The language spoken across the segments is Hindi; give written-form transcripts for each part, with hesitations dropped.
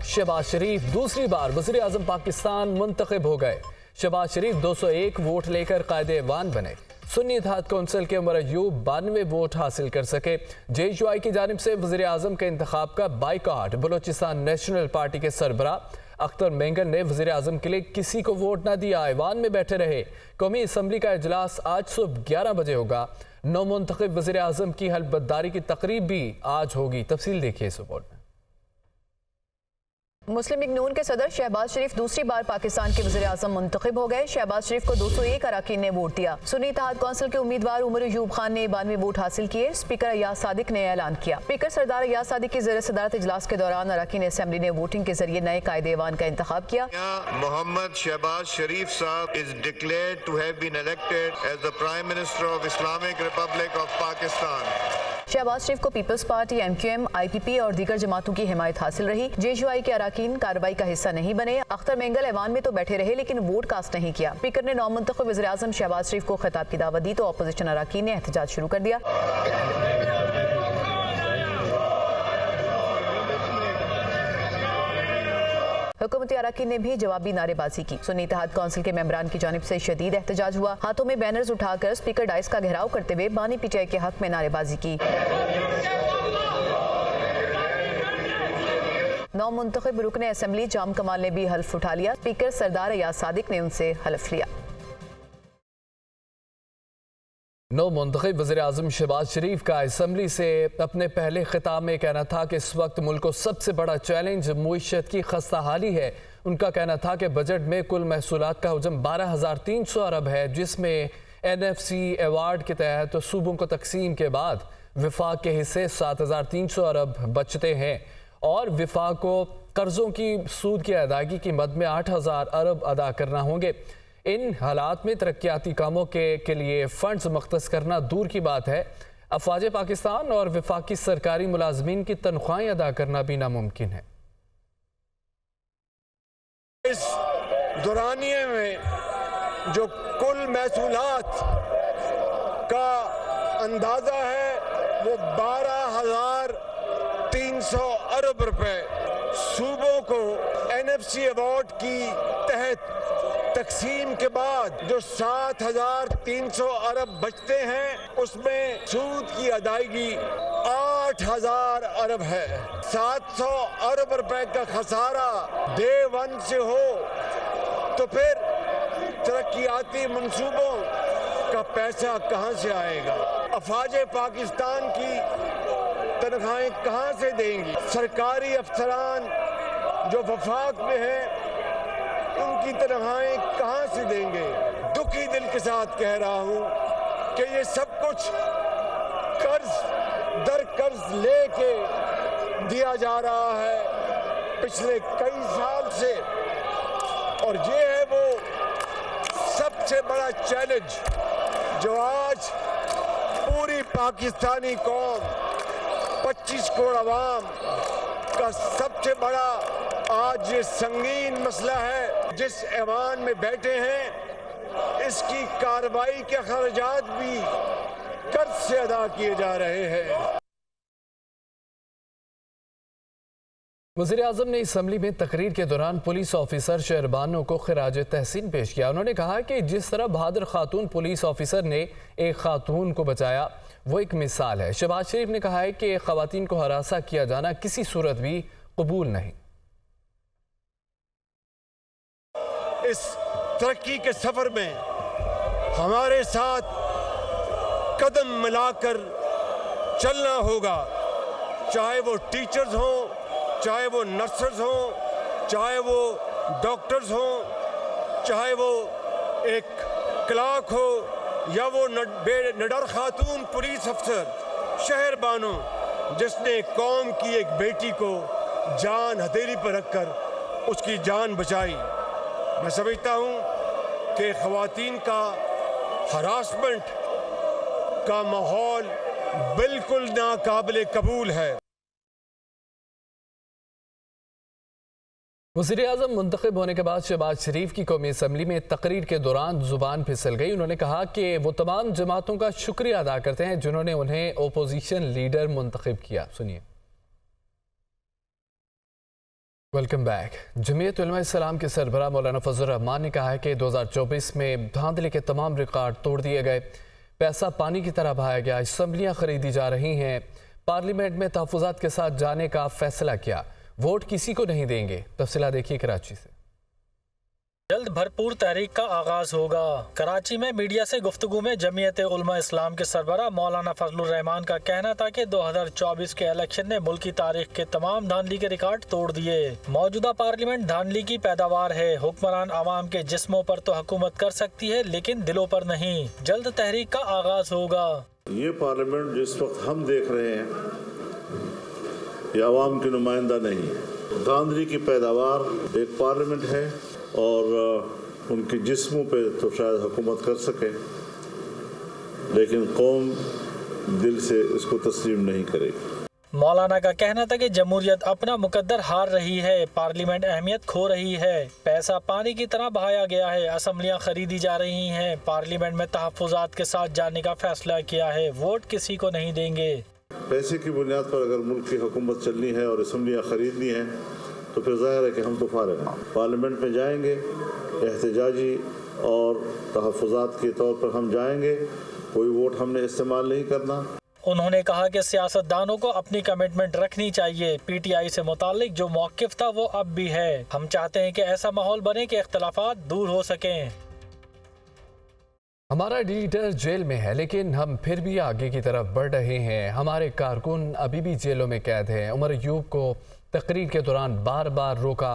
शहबाज शरीफ दूसरी बार वज़ीर आज़म पाकिस्तान मुंतखब हो गए। शहबाज शरीफ 201 वोट लेकर कायदे-ए-वान बने। सुन्नी इत्तेहाद कौंसिल के उमर अयूब 92 वोट हासिल कर सके। JUI की जानिब से वज़ीर आज़म के इंतखाब का बाइकआउट। बलोचिस्तान नेशनल पार्टी के सरबरा अख्तर मेंगल ने वज़ीर आज़म के लिए किसी को वोट न दिया, ऐवान में बैठे रहे। कौमी असम्बली का इजलास आज सुबह 11 बजे होगा। नौ मुंतखब वज़ीर आज़म की हल्फबर्दारी की तकरीब भी आज होगी। तफसील देखिए इस रिपोर्ट में। मुस्लिम लीग नून के सदर शहबाज शरीफ दूसरी बार पाकिस्तान के वज़ीर आज़म मुंतखब हो गए। शहबाज शरीफ को 201 अराकीन ने वोट दिया। सुन्नी इत्तेहाद कौंसिल के उम्मीदवार उमर अयूब खान ने 92 वोट हासिल किए। स्पीकर अयाज सादिक ने ऐलान किया। स्पीकर सरदार अयाज सादिक की ज़ेर सदारत इजलास के दौरान अराकीन असेंबली ने वोटिंग के जरिए नए कायदे-ए-वान का इंतखाब किया। मोहम्मद शहबाज शरीफ साहब is declared to have been elected as the prime minister of Islamic Republic of Pakistan. Shahbaz Sharif को पीपल्स पार्टी, MQM, IPP और दीगर जमातों की हिमायत हासिल रही। JUI के अराकीन कार्रवाई का हिस्सा नहीं बने। अख्तर मेंगल ऐवान में तो बैठे रहे लेकिन वोट कास्ट नहीं किया। स्पीकर ने नौ मुंतखब वज़ीर आज़म शहबाज शरीफ को खिताब की दावत दी तो अपोजिशन अराकीन ने एहतजाज शुरू कर दिया। हुकूमती अराकीन ने भी जवाबी नारेबाजी की। सुन्नी इत्तेहाद कौंसिल के मेंबरान की जानिब से शदीद एहतजाज हुआ। हाथों में बैनर्स उठाकर स्पीकर डाइस का घेराव करते हुए बानी PTI के हक में नारेबाजी की। नौ मुंतखब रुकने असेंबली जाम कमाल ने भी हल्फ उठा लिया। स्पीकर सरदार अयाज सादिक ने उनसे हल्फ लिया। नौ मुंतखब वज़ीर आज़म शहबाज शरीफ का असम्बली से अपने पहले खिताब में कहना था कि इस वक्त मुल्क को सबसे बड़ा चैलेंज मुईशत की खस्ता हाली है। उनका कहना था कि बजट में कुल महसूलात का हजम 12,300 अरब है, जिसमें NFC अवार्ड के तहत सूबों को तकसीम के बाद विफाक के हिस्से 7,300 अरब बचते हैं और विफाक को कर्जों की सूद की अदायगी की मद में 8,000 अरब अदा करना होंगे। इन हालात में तरक्याती कामों के लिए फंड्स मुख्तस करना दूर की बात है। अफवाज पाकिस्तान और विफाकी सरकारी मुलाजमीन की तनख्वाहें अदा करना भी नामुमकिन है। इस दौरानिए में जो कुल महसूलात का अंदाजा है वो 12,300 अरब रुपए सूबों को NFC अवार्ड की तहत तकसीम के बाद जो 7,300 अरब बचते हैं उसमें सूद की अदायगी 8,000 अरब है। 700 अरब रुपए का खसारा डे 1 से हो तो फिर तरक्याती मंसूबों का पैसा कहां से आएगा? अफवाज पाकिस्तान की तनख्वाहें कहां से देंगी? सरकारी अफसरान जो वफाक में हैं उनकी तनख्वाहें कहां से देंगे? दुखी दिल के साथ कह रहा हूं कि ये सब कुछ कर्ज दर कर्ज लेके दिया जा रहा है पिछले कई साल से, और ये है वो सबसे बड़ा चैलेंज जो आज पूरी पाकिस्तानी कौम 25 करोड़ अवाम का सबसे बड़ा आज ये संगीन मसला है। जिस ऐवान में बैठे हैं इसकी कार्रवाई के खर्चात भी कर्ज से अदा किए जा रहे हैं। वज़ीर आज़म ने असम्बली में तकरीर के दौरान पुलिस ऑफिसर शहरबानों को खिराज तहसीन पेश किया। उन्होंने कहा कि जिस तरह बहादुर खातून पुलिस ऑफिसर ने एक खातून को बचाया वो एक मिसाल है। शहबाज शरीफ ने कहा है कि ख़वातीन को हरासा किया जाना किसी सूरत भी कबूल नहीं। इस तरक्की के सफर में हमारे साथ कदम मिलाकर चलना होगा, चाहे वो टीचर्स हों, चाहे वो नर्सेस हों, चाहे वो डॉक्टर्स हों, चाहे वो एक क्लार्क हो या वो निडर खातून पुलिस अफसर शहरबानो जिसने कौम की एक बेटी को जान हथेली पर रखकर उसकी जान बचाई। मैं समझता हूँ कि ख़वातीन का हरासमेंट का माहौल बिल्कुल नाकाबिले कबूल है। वज़ीर आज़म मुंतखब होने के बाद शहबाज शरीफ की कौमी असम्बली में तकरीर के दौरान ज़ुबान फिसल गई। उन्होंने कहा कि वो तमाम जमातों का शुक्रिया अदा करते हैं जिन्होंने उन्हें ओपोजिशन लीडर मुंतखब किया। सुनिए। Welcome back. जमीयत उलमा इस्लाम के सरबराह मौलाना फजल रहमान ने कहा है कि 2024 में धांधली के तमाम रिकॉर्ड तोड़ दिए गए, पैसा पानी की तरह बहाया गया, असम्बलियाँ खरीदी जा रही हैं, पार्लियामेंट में तहफ़्फ़ुज़ात के साथ जाने का फैसला किया, वोट किसी को नहीं देंगे। तफसीलात देखिए कराची से। जल्द भरपूर तहरीक का आगाज होगा। कराची में मीडिया से गुफ्तगू में जमीयत उलमा इस्लाम के सरबराह मौलाना फजलुर रहमान का कहना था कि 2024 के इलेक्शन ने मुल्क की तारीख के तमाम धांधली के रिकॉर्ड तोड़ दिए। मौजूदा पार्लियामेंट धांधली की पैदावार है। हुक्मरान आवाम के जिस्मों पर तो हुकूमत कर सकती है लेकिन दिलों पर नहीं। जल्द तहरीक का आगाज होगा। ये पार्लियामेंट जिस वक्त हम देख रहे हैं ये आवाम की नुमाइंदा नहीं है। धांधली की पैदावार एक पार्लियामेंट है और उनके जिस्मों पे तो शायद हुकूमत कर सके लेकिन कौम दिल से इसको तस्लीम नहीं करेगी। मौलाना का कहना था कि जमहूरियत अपना मुकद्दर हार रही है, पार्लियामेंट अहमियत खो रही है, पैसा पानी की तरह बहाया गया है, असम्बलियाँ खरीदी जा रही हैं, पार्लियामेंट में तहफ़्फ़ुज़ात के साथ जाने का फैसला किया है, वोट किसी को नहीं देंगे। पैसे की बुनियाद पर अगर मुल्क की हुकूमत चलनी है और असम्बलियाँ खरीदनी है तो फिर जाहिर है कि हम तो फारिग हैं। पार्लियामेंट में जाएंगे, एहतजाजी और तहफ़्फ़ुज़ात के तौर पर हम जाएंगे, कोई वोट हमने इस्तेमाल नहीं करना। उन्होंने कहा कि सियासतदानों को अपनी कमिटमेंट रखनी चाहिए। पीटीआई से मुतालिक जो मौक़िफ़ था वो अब भी है। हम चाहते हैं कि ऐसा माहौल बने कि इख्तलाफात दूर हो सकें। हमारा लीडर जेल में है लेकिन हम फिर भी आगे की तरफ बढ़ रहे हैं। हमारे कारकुन अभी भी जेलों में कैद हैं। उमर अयूब को तकरीर के दौरान बार बार रोका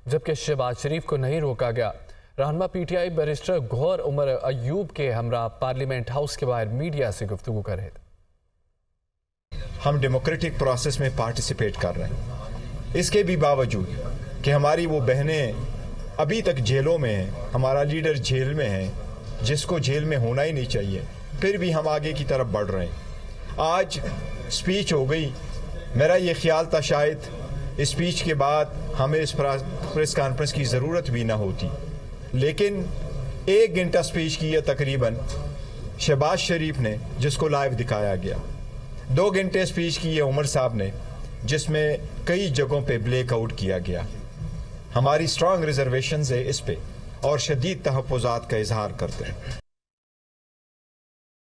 जबकि शहबाज शरीफ को नहीं रोका गया। रहनुमा पीटीआई बैरिस्टर गौहर उमर अयूब के हमरा पार्लियामेंट हाउस के बाहर मीडिया से गुफ्तगू कर रहे थे। हम डेमोक्रेटिक प्रोसेस में पार्टिसिपेट कर रहे हैं, इसके भी बावजूद कि हमारी वो बहनें अभी तक जेलों में हैं, हमारा लीडर जेल में है जिसको जेल में होना ही नहीं चाहिए, फिर भी हम आगे की तरफ बढ़ रहे हैं। आज स्पीच हो गई, मेरा ये ख्याल था शायद स्पीच के बाद हमें इस प्रेस कॉन्फ्रेंस की ज़रूरत भी ना होती, लेकिन 1 घंटा स्पीच की है तकरीबन शहबाज शरीफ ने जिसको लाइव दिखाया गया। 2 घंटे स्पीच की है उमर साहब ने जिसमें कई जगहों पे ब्लैकआउट किया गया। हमारी स्ट्रांग रिजर्वेशंस है इस पे और शदीद तहफ़्फ़ुज़ात का इजहार करते हैं।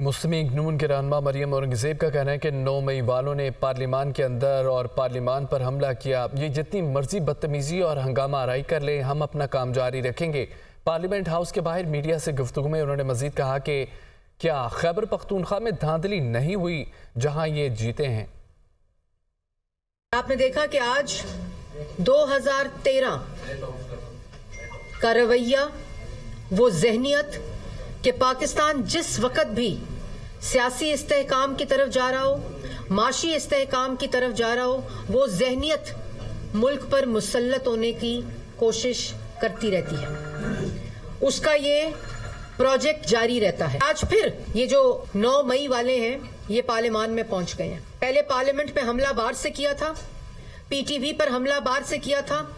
मुस्लिम लीग नून के रहनुमा मरियम औरंगज़ेब का कहना है कि 9 मई वालों ने पार्लियामान के अंदर और पार्लियामान पर हमला किया। ये जितनी मर्जी बदतमीजी और हंगामा आराई कर ले, हम अपना काम जारी रखेंगे। पार्लियामेंट हाउस के बाहर मीडिया से गुफ्तगू में उन्होंने मजीद कहा कि क्या खैबर पख्तूनख्वा में धांधली नहीं हुई जहां ये जीते हैं। आपने देखा कि आज 2013 का रवैया, वो जहनियत कि पाकिस्तान जिस वक्त भी सियासी इस्तेहकाम की तरफ जा रहा हो, माशी इस्तेहकाम की तरफ जा रहा हो, वो जहनियत मुल्क पर मुसल्लत होने की कोशिश करती रहती है। उसका ये प्रोजेक्ट जारी रहता है। आज फिर ये जो 9 मई वाले हैं ये पार्लियामान में पहुंच गए हैं। पहले पार्लियामेंट पे हमला बार से किया था, पीटीवी पर हमला बार से किया था,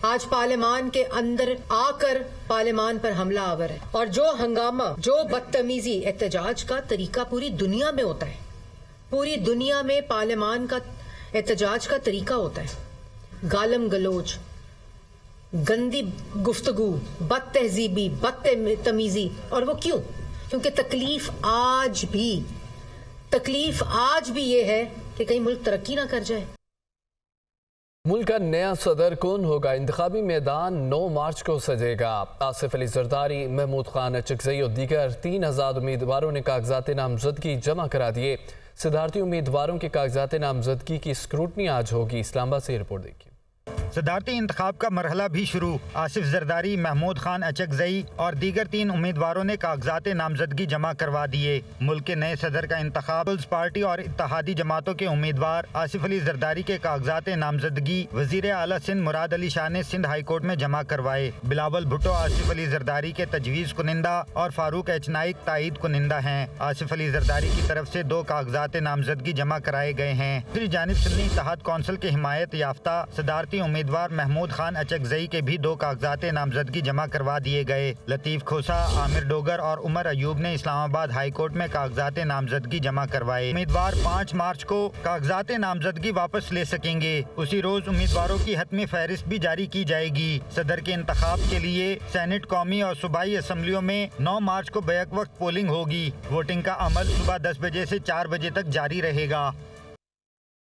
आज पार्लियामान के अंदर आकर पार्लियामान पर हमला आवर है। और जो हंगामा, जो बदतमीजी, एहतजाज का तरीका पूरी दुनिया में होता है, पूरी दुनिया में पार्लियामान का एहतजाज का तरीका होता है। गालम गलोच, गंदी गुफ्तगू, बदतहजीबी, बदतमीजी, और वो क्यों? क्योंकि तकलीफ आज भी ये है कि कहीं मुल्क तरक्की ना कर जाए। मुल्क का नया सदर कौन होगा? इंतखाबी मैदान 9 मार्च को सजेगा। आसिफ अली जरदारी, महमूद खान अचकजई और दीगर 3 आज़ाद उम्मीदवारों ने कागजात नामजदगी जमा करा दिए। सदारती उम्मीदवारों के कागजात नामजदगी की स्क्रूटनी आज होगी। इस्लामाबाद से रिपोर्ट देखिए। सदारती इंतखाब का मरहला भी शुरू। आसिफ जरदारी, महमूद खान अचकजई और दीगर 3 उम्मीदवारों ने कागजात नामजदगी जमा करवा दिए। मुल्क के नए सदर का इंतखाब पीपल्स पार्टी और इत्तेहादी जमातों के उम्मीदवार आसिफ अली जरदारी के कागजात नामजदगी वजीर आला सिंध मुराद अली शाह ने सिंध हाई कोर्ट में जमा करवाए। बिलावल भुट्टो आसिफ अली जरदारी के तजवीज़ कुनिंदा और फारूक एच नाइक तायीद कुनिंदा हैं। आसिफ अली जरदारी की तरफ से 2 कागजात नामजदगी जमा कराए गए हैं। दूसरी जानिब सुन्नी इत्तेहाद कौंसिल के हिमायत याफ्ता सदारती उम्मीदवार महमूद खान अचकजई के भी 2 कागजात नामजदगी जमा करवा दिए गए। लतीफ खोसा, आमिर डोगर और उमर अयूब ने इस्लामाबाद हाई कोर्ट में कागजात नामजदगी जमा करवाए। उम्मीदवार 5 मार्च को कागजात नामजदगी वापस ले सकेंगे। उसी रोज उम्मीदवारों की हतमी फहरिस्त भी जारी की जाएगी। सदर के इंतखाब के लिए सेनेट, कौमी और सूबाई असम्बलियों में 9 मार्च को बैक वक्त पोलिंग होगी। वोटिंग का अमल सुबह 10 बजे से 4 बजे तक जारी रहेगा।